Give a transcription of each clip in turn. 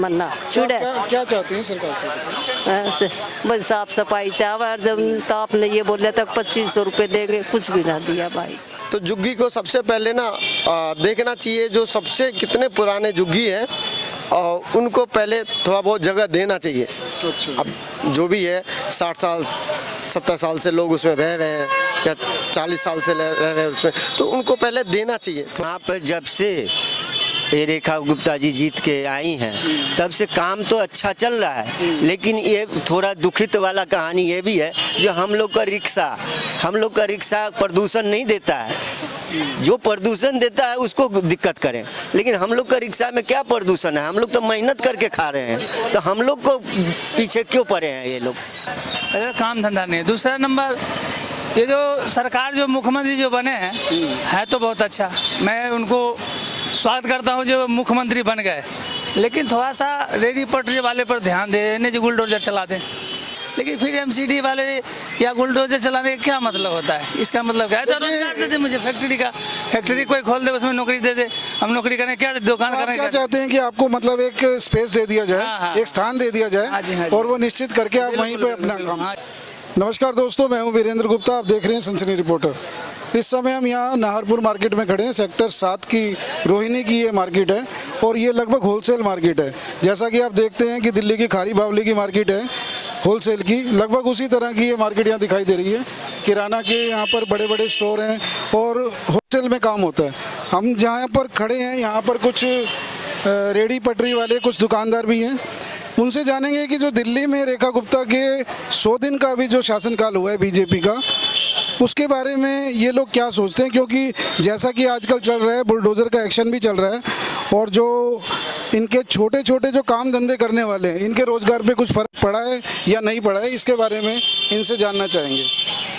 मन्ना आप छुड़े क्या चाहते हैं सरकार से? बस साफ सफाई चाहे। जब तो आपने ये बोला तक 2500 रुपये देंगे, कुछ भी ना दिया भाई। तो झुग्गी को सबसे पहले ना देखना चाहिए, जो सबसे कितने पुराने झुग्गी हैं उनको पहले थोड़ा बहुत जगह देना चाहिए। अच्छा। अब जो भी है 60 साल 70 साल से लोग उसमें रह रहे हैं या 40 साल से रह रहे हैं उसमें, तो उनको पहले देना चाहिए। यहाँ पर जब से ये रेखा गुप्ता जी जीत के आई हैं तब से काम तो अच्छा चल रहा है, लेकिन ये थोड़ा दुखित वाला कहानी ये भी है, जो हम लोग का रिक्शा प्रदूषण नहीं देता है। जो प्रदूषण देता है उसको दिक्कत करें, लेकिन हम लोग का रिक्शा में क्या प्रदूषण है? हम लोग तो मेहनत करके खा रहे हैं, तो हम लोग को पीछे क्यों पड़े हैं ये लोग? अरे काम धंधा नहीं। दूसरा नंबर, ये जो सरकार जो मुख्यमंत्री जो बने हैं है तो बहुत अच्छा, मैं उनको स्वागत करता हूँ जो मुख्यमंत्री बन गए, लेकिन थोड़ा सा रेडी पटरी वाले पर ध्यान दें, जो बुलडोजर चला दें। लेकिन फिर एमसीडी वाले या बुलडोजर चलाने का क्या मतलब होता है? इसका मतलब क्या है? तो रोजगार दे दे मुझे फैक्ट्री कोई खोल दे, उसमें नौकरी दे दे, हम नौकरी करें क्या, दुकान करें क्या क्या? चाहते हैं कि आपको मतलब एक स्पेस दे दिया जाए, हाँ। एक स्थान दे दिया जाए, हाँ जी। और वो निश्चित करके आप वहीं पे अपना काम। हाँ। नमस्कार दोस्तों, मैं हूं वीरेंद्र गुप्ता, आप देख रहे हैं सनसनी रिपोर्टर। इस समय हम यहाँ नाहरपुर मार्केट में खड़े हैं। सेक्टर 7 की रोहिणी की ये मार्केट है और ये लगभग होलसेल मार्केट है। जैसा कि आप देखते हैं कि दिल्ली की खारी बावली की मार्केट है होलसेल की, लगभग उसी तरह की ये मार्केट यहाँ दिखाई दे रही है। किराना के यहाँ पर बड़े बड़े स्टोर हैं और होलसेल में काम होता है। हम जहाँ पर खड़े हैं यहाँ पर कुछ रेडी पटरी वाले कुछ दुकानदार भी हैं, उनसे जानेंगे कि जो दिल्ली में रेखा गुप्ता के 100 दिन का अभी जो शासनकाल हुआ है बीजेपी का, उसके बारे में ये लोग क्या सोचते हैं। क्योंकि जैसा कि आजकल चल रहा है, बुलडोज़र का एक्शन भी चल रहा है और जो इनके छोटे छोटे जो काम धंधे करने वाले हैं, इनके रोज़गार पे कुछ फ़र्क पड़ा है या नहीं पड़ा है, इसके बारे में इनसे जानना चाहेंगे।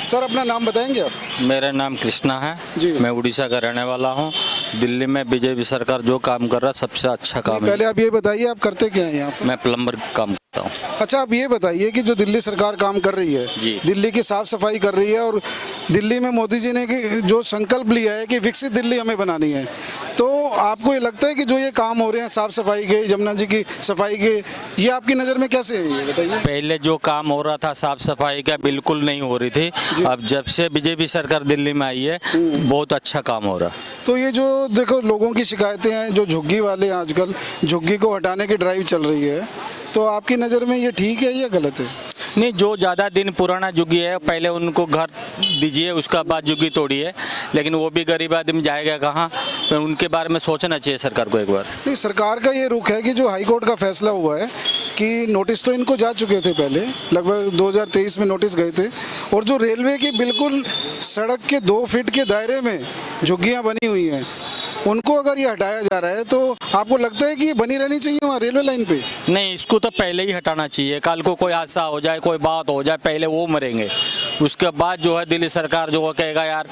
सर, अपना नाम बताएंगे आप? मेरा नाम कृष्णा है जी। मैं उड़ीसा का रहने वाला हूँ। दिल्ली में बीजेपी सरकार जो काम कर रहा है सबसे अच्छा काम है। पहले आप ये बताइए, आप करते क्या हैं यहाँ पर? मैं प्लम्बर काम करता हूँ। अच्छा, आप ये बताइए कि जो दिल्ली सरकार काम कर रही है, जी। दिल्ली की साफ सफाई कर रही है और दिल्ली में मोदी जी ने जो संकल्प लिया है कि विकसित दिल्ली हमें बनानी है, तो आपको ये लगता है कि जो ये काम हो रहे हैं साफ सफाई के, जमुना जी की सफाई के, ये आपकी नज़र में कैसे है, ये बताइए। पहले जो काम हो रहा था साफ सफाई का बिल्कुल नहीं हो रही थी, अब जब से बीजेपी सरकार दिल्ली में आई है बहुत अच्छा काम हो रहा है। तो ये जो देखो लोगों की शिकायतें हैं, जो झुग्गी वाले हैं, आजकल झुग्गी को हटाने की ड्राइव चल रही है, तो आपकी नज़र में ये ठीक है या गलत है? नहीं, जो ज़्यादा दिन पुराना झुग्गी है पहले उनको घर दीजिए, उसका बाद झुग्गी तोड़िए, लेकिन वो भी गरीब आदमी जाएगा कहाँ, तो उनके बारे में सोचना चाहिए सरकार को एक बार। नहीं, सरकार का ये रुख है कि जो हाई कोर्ट का फैसला हुआ है कि नोटिस तो इनको जा चुके थे पहले, लगभग 2023 में नोटिस गए थे, और जो रेलवे की बिल्कुल सड़क के 2 फीट के दायरे में झुग्गियाँ बनी हुई हैं, उनको अगर ये हटाया जा रहा है तो आपको लगता है कि ये बनी रहनी चाहिए वहाँ रेलवे लाइन पे? नहीं, इसको तो पहले ही हटाना चाहिए। कल को कोई हादसा हो जाए, कोई बात हो जाए, पहले वो मरेंगे, उसके बाद जो है दिल्ली सरकार जो है कहेगा यार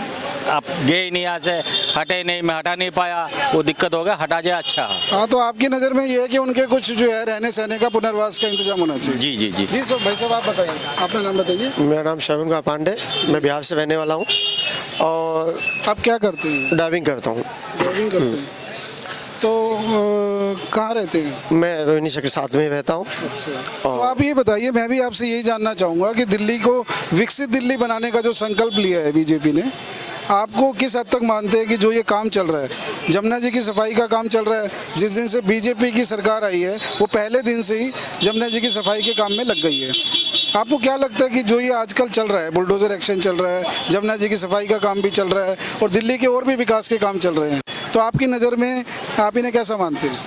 आप गए ही नहीं, यहाँ से हटे नहीं, मैं हटा नहीं पाया, वो दिक्कत हो गया, हटा जाए अच्छा। हाँ, तो आपकी नज़र में ये है कि उनके कुछ जो है रहने सहने का पुनर्वास का इंतजाम होना चाहिए। जी जी जी जी। तो भाई साहब आप बताइए, अपना नाम बताइए। मेरा नाम शर्मिन पांडे, मैं बिहार से रहने वाला हूँ और आप क्या करते हैं? ड्राइविंग करता हूँ। ड्राइविंग करते हैं, तो कहाँ रहते हैं? मैं रोहिणी सेक्टर 7 में रहता हूँ। तो आप ये बताइए, मैं भी आपसे यही जानना चाहूँगा कि दिल्ली को विकसित दिल्ली बनाने का जो संकल्प लिया है बीजेपी ने, आपको किस हद तक मानते हैं कि जो ये काम चल रहा है, जमुना जी की सफाई का काम चल रहा है, जिस दिन से बीजेपी की सरकार आई है वो पहले दिन से ही जमुना जी की सफाई के काम में लग गई है, आपको क्या लगता है कि जो ये आजकल चल रहा है, बुलडोज़र एक्शन चल रहा है, जमुना जी की सफाई का काम भी चल रहा है और दिल्ली के और भी विकास के काम चल रहे हैं, तो आपकी नज़र में आप इन्हें कैसा मानते हैं?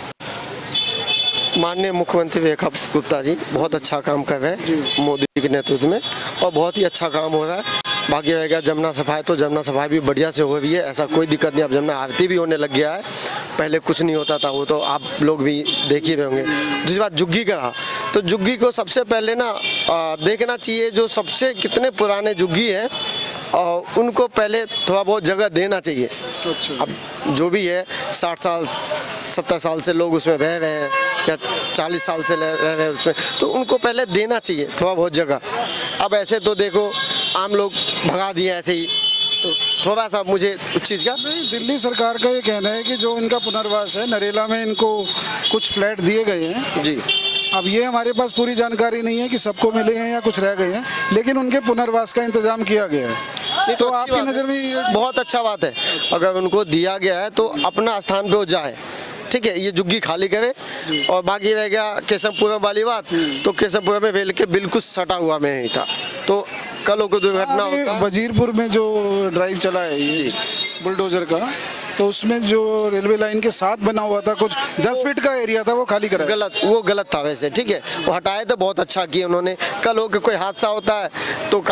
माननीय मुख्यमंत्री रेखा गुप्ता जी बहुत अच्छा काम कर रहे हैं मोदी के नेतृत्व में, और बहुत ही अच्छा काम हो रहा है। बाकी रह गया जमुना सफाई, तो जमुना सफाई भी बढ़िया से हो रही है, ऐसा कोई दिक्कत नहीं। अब जमुना आरती भी होने लग गया है, पहले कुछ नहीं होता था, वो तो आप लोग भी देख ही रहे होंगे। दूसरी बात झुग्गी का, तो झुग्गी को सबसे पहले ना देखना चाहिए, जो सबसे कितने पुराने झुग्गी हैं उनको पहले थोड़ा बहुत जगह देना चाहिए। अच्छा। अब जो भी है 60 साल 70 साल से लोग उसमें रह रहे हैं या 40 साल से रह रहे हैं उसमें, तो उनको पहले देना चाहिए थोड़ा बहुत जगह। अब ऐसे तो देखो आम लोग भगा दिए ऐसे ही, तो थोड़ा सा मुझे उस चीज़ का नहीं, दिल्ली सरकार का ये कहना है कि जो इनका पुनर्वास है, नरेला में इनको कुछ फ्लैट दिए गए हैं। जी अब ये हमारे पास पूरी जानकारी नहीं है कि सबको मिले हैं या कुछ रह गए हैं, लेकिन उनके पुनर्वास का इंतजाम किया गया है। तो अच्छी आपकी बात नज़र में ये बहुत अच्छा बात है। अगर उनको दिया गया है तो अपना स्थान पे वो जाए, ठीक है, ये झुग्गी खाली करे। और बाकी रह गया केशवपुरम वाली बात, तो केशवपुरम में बेल के बिल्कुल सटा हुआ में ही था, तो कल को दुर्घटना अभी होता। वजीरपुर में जो ड्राइव चला है ये बुलडोजर का, तो उसमें जो रेलवे लाइन के साथ बना हुआ था, कुछ 10 फीट का एरिया था, वो खाली कराया। वो गलत था वैसे, ठीक है, वो हटाए तो बहुत अच्छा किया उन्होंने। कल हो के कोई हादसा होता है तो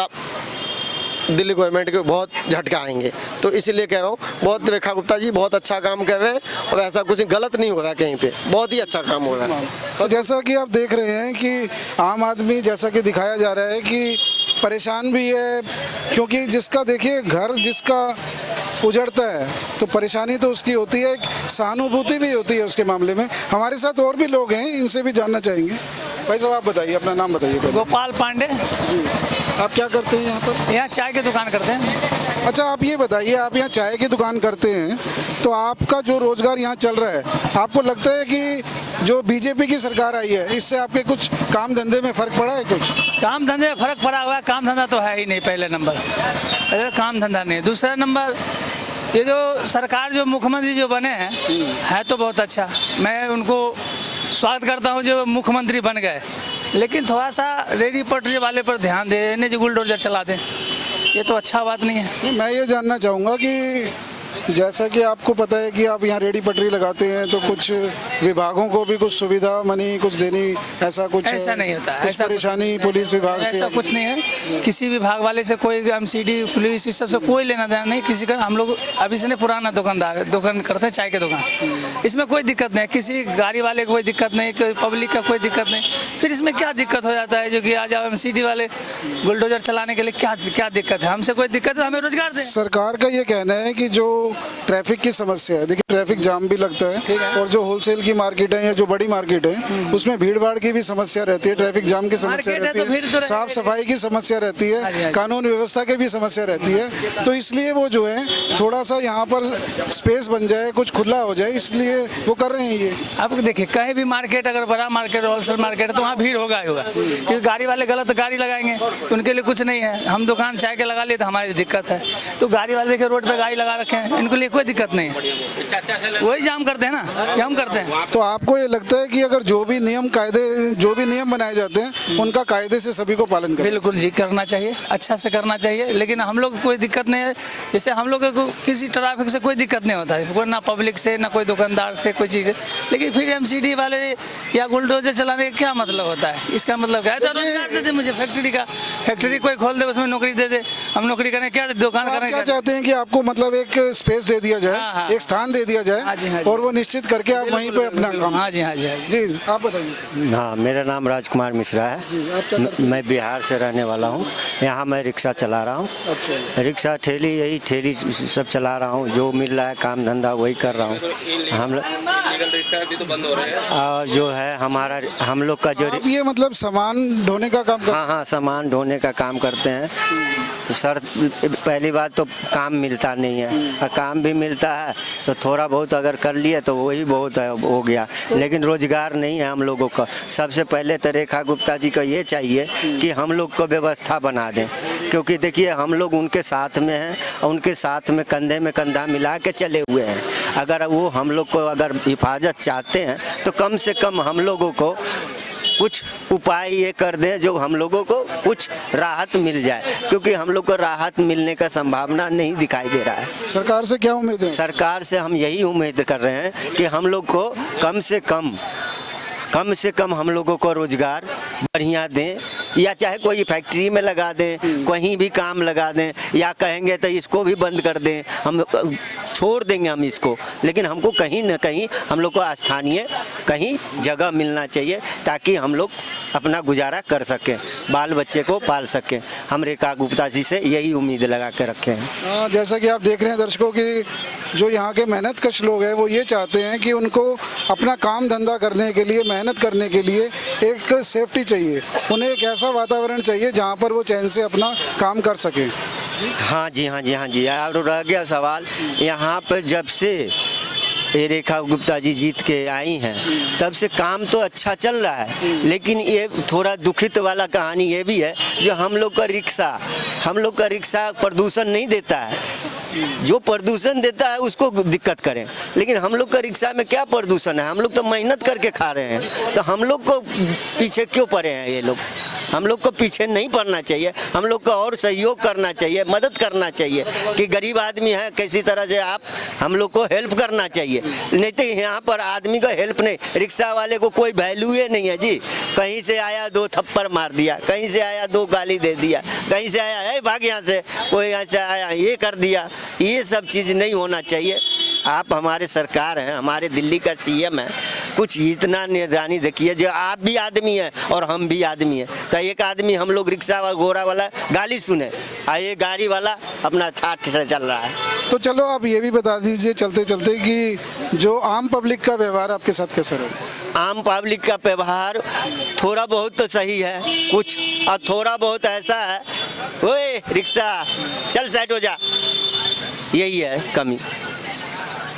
दिल्ली गवर्नमेंट के बहुत झटका आएंगे, तो इसीलिए कह रहा हूँ बहुत रेखा गुप्ता जी बहुत अच्छा काम कर रहे हैं और ऐसा कुछ गलत नहीं हो रहा कहीं पे, बहुत ही अच्छा काम हो रहा है। तो जैसा कि आप देख रहे हैं कि आम आदमी, जैसा कि दिखाया जा रहा है कि परेशान भी है, क्योंकि जिसका देखिए घर जिसका उजड़ता है तो परेशानी तो उसकी होती है, सहानुभूति भी होती है उसके मामले में। हमारे साथ और भी लोग हैं, इनसे भी जानना चाहेंगे। भाई साहब आप बताइए, अपना नाम बताइए पहले। गोपाल पांडे। आप क्या करते हैं यहाँ पर? यहाँ चाय की दुकान करते हैं। अच्छा, आप ये बताइए, आप यहाँ चाय की दुकान करते हैं तो आपका जो रोजगार यहाँ चल रहा है, आपको लगता है कि जो बीजेपी की सरकार आई है इससे आपके कुछ काम धंधे में फर्क पड़ा है? कुछ काम धंधे में फर्क पड़ा हुआ है, काम धंधा तो है ही नहीं। पहले नंबर काम धंधा नहीं। दूसरा नंबर ये जो सरकार जो मुख्यमंत्री जो बने हैं है तो बहुत अच्छा, मैं उनको स्वागत करता हूँ जो मुख्यमंत्री बन गए, लेकिन थोड़ा सा रेडी पटरी वाले पर ध्यान देने जो बुलडोजर चला दें, ये तो अच्छा बात नहीं है। मैं ये जानना चाहूँगा कि जैसा कि आपको पता है कि आप यहाँ रेडी पटरी लगाते हैं, तो कुछ विभागों को भी कुछ सुविधा मनी कुछ देनी, ऐसा कुछ? ऐसा नहीं होता, कुछ ऐसा परेशानी पुलिस विभाग से? ऐसा कुछ नहीं है, किसी विभाग वाले से कोई एमसीडी पुलिस इस सब से कोई लेना देना नहीं किसी का। हम लोग अभी से पुराना दुकान करते हैं, चाय के दुकान, इसमें कोई दिक्कत नहीं, किसी गाड़ी वाले को कोई दिक्कत नहीं, कोई पब्लिक का कोई दिक्कत नहीं। फिर इसमें क्या दिक्कत हो जाता है जो कि आज एमसीडी वाले बुलडोजर चलाने के लिए क्या दिक्कत है? हमसे कोई दिक्कत है, हमें रोजगार दें। सरकार का ये कहना है कि जो ट्रैफिक की समस्या है, देखिए ट्रैफिक जाम भी लगता है, और जो होलसेल की मार्केट है या जो बड़ी मार्केट है उसमें भीड़ भाड़ की भी समस्या रहती है, ट्रैफिक जाम की समस्या रहती है, साफ सफाई की समस्या रहती है, कानून व्यवस्था की भी समस्या रहती है। तो इसलिए वो जो है थोड़ा सा यहाँ पर स्पेस बन जाए, कुछ खुला हो जाए, इसलिए वो कर रहे हैं ये। आप देखिए कहीं भी मार्केट, अगर बड़ा मार्केट होलसेल मार्केट है तो वहाँ भीड़ होगा क्योंकि गाड़ी वाले गलत गाड़ी लगाएंगे, उनके लिए कुछ नहीं है। हम दुकान चाय के लगा लिए तो हमारी दिक्कत है, तो गाड़ी वाले देखिए रोड पे गाड़ी लगा रखे हैं, इनको लिए कोई दिक्कत नहीं है, वही जाम करते हैं ना, ये हम करते हैं। तो आपको ये लगता है कि अगर जो भी नियम कायदे, जो भी नियम बनाए जाते हैं उनका कायदे से सभी को पालन करें? बिल्कुल जी, करना चाहिए, अच्छा से करना चाहिए, लेकिन हम लोग को कोई दिक्कत नहीं है। जैसे हम लोग को किसी ट्रैफिक से कोई दिक्कत नहीं होता है, कोई ना पब्लिक से ना कोई दुकानदार से कोई चीज़ है, लेकिन फिर एमसीडी वाले या बुलडोजर चलाने का क्या मतलब होता है? इसका मतलब क्या है? तो रोजगार दे दे मुझे, फैक्ट्री कोई खोल दे, उसमें नौकरी दे दे, हम नौकरी करें क्या, दुकान आप करें क्या क्या? चाहते हैं कि आपको मतलब एक स्पेस दे दिया जाए, हाँ, हाँ। एक स्थान दे दिया जाए, हाँ जी, हाँ जी। और वो निश्चित करके आप वहीं पे अपना काम? हाँ जी, हाँ जी, हाँ जी। जी आप बताइए। हाँ, मेरा नाम राजकुमार मिश्रा है। आप क्या करते मैं बिहार से रहने वाला हूँ। यहाँ मैं रिक्शा चला रहा हूँ, अच्छा। रिक्शा ठेली यही ठेली सब चला रहा हूँ, जो मिल रहा है काम धंधा वही कर रहा हूँ। हम और जो है हमारा हम लोग का जो आप ये मतलब सामान ढोने का काम हाँ हाँ सामान ढोने का काम करते हैं सर। पहली बात तो काम मिलता नहीं है, और काम भी मिलता है तो थोड़ा बहुत अगर कर लिए तो वही बहुत है, हो गया, लेकिन रोजगार नहीं है हम लोगों का। सबसे पहले तो रेखा गुप्ता जी का ये चाहिए कि हम लोग को व्यवस्था बना दें, क्योंकि देखिए हम लोग उनके साथ में हैं और उनके साथ में कंधे में कंधा मिला के चले हुए हैं। अगर वो हम लोग को अगर हिफाजत चाहते हैं तो कम से कम हम लोगों को कुछ उपाय ये कर दें जो हम लोगों को कुछ राहत मिल जाए, क्योंकि हम लोग को राहत मिलने का संभावना नहीं दिखाई दे रहा है। सरकार से क्या उम्मीद है? सरकार से हम यही उम्मीद कर रहे हैं कि हम लोग को कम से कम हम लोगों को रोजगार बढ़िया दें, या चाहे कोई फैक्ट्री में लगा दें, कहीं भी काम लगा दें, या कहेंगे तो इसको भी बंद कर दें, हम छोड़ देंगे हम इसको, लेकिन हमको कहीं ना कहीं हम लोग को स्थानीय कहीं जगह मिलना चाहिए ताकि हम लोग अपना गुजारा कर सकें, बाल बच्चे को पाल सकें। हम रेखा गुप्ता जी से यही उम्मीद लगा के रखे हैं। जैसा कि आप देख रहे हैं दर्शकों की जो यहाँ के मेहनतकश लोग हैं वो ये चाहते हैं कि उनको अपना काम धंधा करने के लिए, मेहनत करने के लिए एक सेफ्टी चाहिए, उन्हें एक ऐसा वातावरण चाहिए जहाँ पर वो चैन से अपना काम कर सकें। हाँ जी, हाँ जी, हाँ जी। और रह गया सवाल, यहाँ पर जब से ये रेखा गुप्ता जी जीत के आई हैं तब से काम तो अच्छा चल रहा है, लेकिन ये थोड़ा दुखित वाला कहानी ये भी है जो हम लोग का रिक्शा प्रदूषण नहीं देता है। जो प्रदूषण देता है उसको दिक्कत करें, लेकिन हम लोग का रिक्शा में क्या प्रदूषण है? हम लोग तो मेहनत करके खा रहे हैं, तो हम लोग को पीछे क्यों पड़े हैं ये लोग? हम लोग को पीछे नहीं पड़ना चाहिए, हम लोग को और सहयोग करना चाहिए, मदद करना चाहिए कि गरीब आदमी है किसी तरह से आप हम लोग को हेल्प करना चाहिए। नहीं तो यहाँ पर आदमी का हेल्प नहीं, रिक्शा वाले को कोई वैल्यू ही नहीं है जी। कहीं से आया 2 थप्पड़ मार दिया, कहीं से आया 2 गाली दे दिया, कहीं से आया है भाग यहाँ से, कोई यहाँ से आया ये कर दिया। ये सब चीज़ नहीं होना चाहिए। आप हमारे सरकार हैं, हमारे दिल्ली का सीएम है, कुछ इतना निगरानी देखिए जो आप भी आदमी हैं और हम भी आदमी हैं। तो एक आदमी हम लोग रिक्शा वाला घोड़ा वाला गाली सुने, ये गाड़ी वाला अपना ठाठ से चल रहा है। तो चलो आप ये भी बता दीजिए चलते चलते कि जो आम पब्लिक का व्यवहार आपके साथ कैसा रहता है? आम पब्लिक का व्यवहार थोड़ा बहुत तो सही है कुछ, और थोड़ा बहुत ऐसा है ओए रिक्शा चल साइड हो जा, यही है कमी।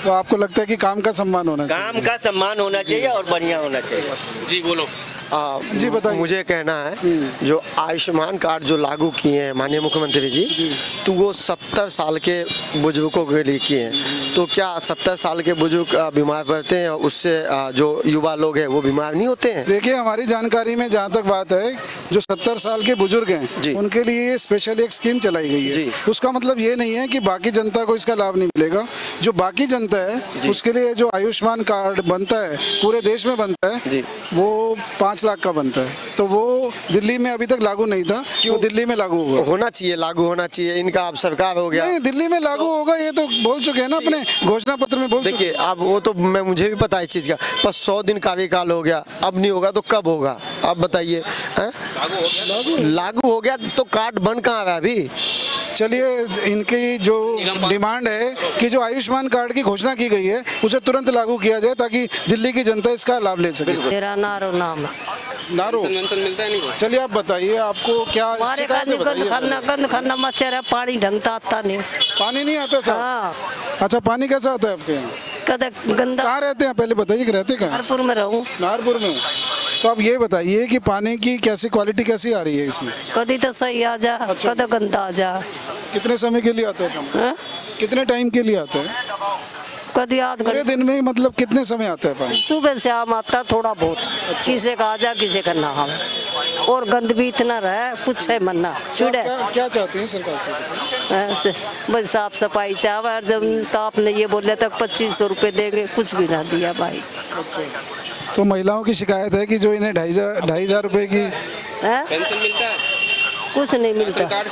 तो आपको लगता है कि काम का सम्मान होना चाहिए? काम का सम्मान होना चाहिए और बढ़िया होना चाहिए। जी बोलो। जी बताइए। मुझे कहना है जो आयुष्मान कार्ड जो लागू किए हैं माननीय मुख्यमंत्री जी, तो वो 70 साल के बुजुर्गों के लिए किए हैं। तो क्या 70 साल के बुजुर्ग बीमार पड़ते हैं, उससे जो युवा लोग हैं वो बीमार नहीं होते हैं? देखिए हमारी जानकारी में जहाँ तक बात है, जो 70 साल के बुजुर्ग जी। हैं उनके लिए स्पेशल एक स्कीम चलाई गई है। जी। उसका मतलब ये नहीं है कि बाकी जनता को इसका लाभ नहीं मिलेगा। जो बाकी जनता है उसके लिए जो आयुष्मान कार्ड बनता है पूरे देश में बनता है, जी। वो 5 लाख का बनता है। तो वो दिल्ली में अभी तक लागू नहीं था, वो दिल्ली में लागू होगा। होना चाहिए, लागू होना चाहिए। इनका अब सरकार हो गया, नहीं दिल्ली में लागू होगा, ये तो बोल चुके हैं ना अपने घोषणा पत्र में बोल चुके देखिए अब वो तो मुझे भी पता है इस चीज़ का, पर 100 दिन कार्यकाल हो गया, अब नहीं होगा तो कब होगा आप बताइए? लागू हो गया तो कार्ड बन कहाँ रहा है अभी? चलिए इनकी जो डिमांड है कि जो आयुष्मान कार्ड की घोषणा की गई है उसे तुरंत लागू किया जाए ताकि दिल्ली की जनता इसका लाभ ले सके। मेरा नारो नाम है। नारो मिलता है नहीं। चलिए आप बताइए आपको क्या हमारे शिकायत है, बताइए। गंद खाना मच्छर है, पानी ढंग से आता नहीं। पानी नहीं आता साहब? हाँ अच्छा पानी कैसा आता है आपके यहाँ? कदे गंदा। कहाँ रहते हैं पहले बताइए कि रहते कहाँ? नागपुर में रहूँ। नागपुर में। तो आप ये बताइए कि पानी की कैसी क्वालिटी कैसी आ रही है इसमें? कभी तो सही आ जा, अच्छा। कदे गंदा आ जा। कितने समय के लिए आता है पानी? हाँ? कितने टाइम के लिए आता है? कभी आध पूरे घंटे दिन में मतलब कितने समय आता है पानी? सुबह शाम आता थोड़ा बहुत। किसी का आ जा किसी का ना आ। और गंद भी इतना रहे पूछे मन्ना चुड़े। क्या चाहते हैं सरकार से बताइए? ऐसे बस साफ सफाई चावल जब तो आपने ये बोले तक 2500 रुपये देंगे, कुछ भी ना दिया भाई। तो महिलाओं की शिकायत है कि जो इन्हें 2,500 रुपए की हैं? पेंशन मिलता है, कुछ नहीं मिलता।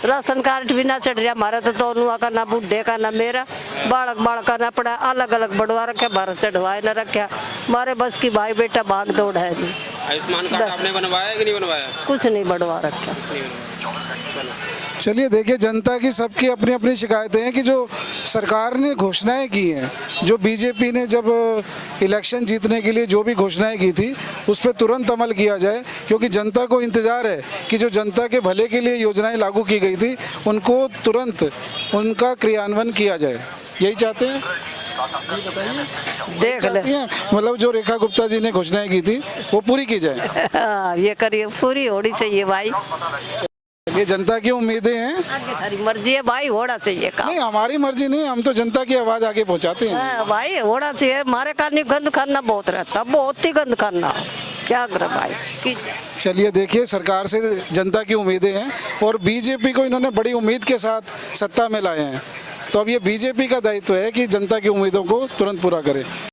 राशन कार्ड भी ना चढ़ रहा हमारा तो दोनों का, ना बुढ़े का ना मेरा। बालक का ना पड़ा, अलग अलग बढ़वा रखे, भारत चढ़वाए ना रखे। हमारे बस की भाई बेटा भाग दौड़ है नहीं। आयुष्मान कार्ड आपने बनवाया कि नहीं बनवाया? कुछ नहीं बढ़वा रखा। चलिए देखिए जनता की सबकी अपनी अपनी शिकायतें हैं कि जो सरकार ने घोषणाएं की हैं, जो बीजेपी ने जब इलेक्शन जीतने के लिए जो भी घोषणाएं की थी उस पर तुरंत अमल किया जाए, क्योंकि जनता को इंतज़ार है कि जो जनता के भले के लिए योजनाएं लागू की गई थी उनको तुरंत उनका क्रियान्वयन किया जाए। यही चाहते हैं? जी बताइए। देख ले। चाहती हैं मतलब जो रेखा गुप्ता जी ने घोषणाएं की थी वो पूरी की जाए? हाँ, ये करिए, पूरी होनी चाहिए भाई। ये जनता की उम्मीदें हैं। आगे थारी मर्जी है भाई, होना चाहिए काम। नहीं हमारी मर्जी नहीं, हम तो जनता की आवाज़ आगे पहुंचाते हैं। हाँ, भाई होना चाहिए। हमारे कानी गंद खाना बहुत रहता, बहुत ही गंद खाना। क्या करे भाई की। चलिए देखिए सरकार से जनता की उम्मीदें हैं और बीजेपी को इन्होंने बड़ी उम्मीद के साथ सत्ता में लाए हैं, तो अब ये बीजेपी का दायित्व है कि जनता की उम्मीदों को तुरंत पूरा करे।